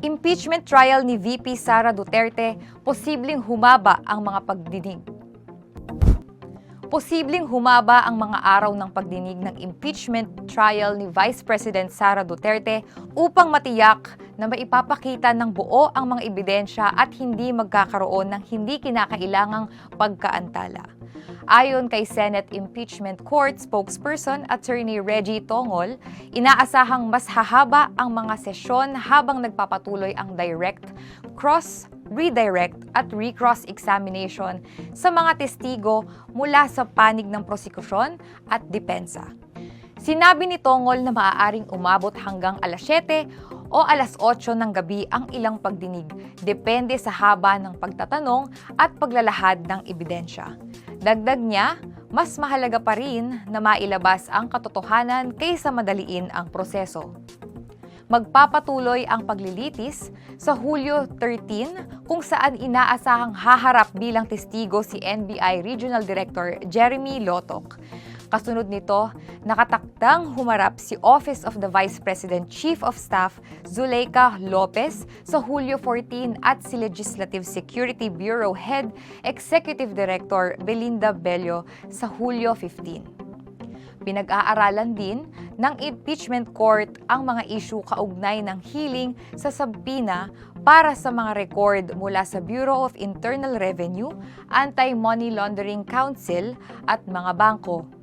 Impeachment trial ni VP Sara Duterte, posibleng humaba ang mga pagdinig. Posibleng humaba ang mga araw ng pagdinig ng impeachment trial ni Vice President Sara Duterte upang matiyak na maipapakita ng buo ang mga ebidensya at hindi magkakaroon ng hindi kinakailangang pagkaantala. Ayon kay Senate Impeachment Court spokesperson Attorney Reggie Tongol, inaasahang mas hahaba ang mga sesyon habang nagpapatuloy ang direct, cross, redirect at recross examination sa mga testigo mula sa panig ng prosekusyon at depensa. Sinabi ni Tongol na maaaring umabot hanggang alas 7 o alas 8 ng gabi ang ilang pagdinig, depende sa haba ng pagtatanong at paglalahad ng ebidensya. Dagdag niya, mas mahalaga pa rin na mailabas ang katotohanan kaysa madaliin ang proseso. Magpapatuloy ang paglilitis sa Hulyo 13 kung saan inaasahang haharap bilang testigo si NBI Regional Director Jeremy Lotoc. Kasunod nito, nakatakdang humarap si Office of the Vice President Chief of Staff Zuleika Lopez sa Hulyo 14 at si Legislative Security Bureau Head Executive Director Belinda Bello sa Hulyo 15. Pinag-aaralan din ng impeachment court ang mga isyu kaugnay ng hiling sa sabina para sa mga record mula sa Bureau of Internal Revenue, Anti-Money Laundering Council at mga bangko.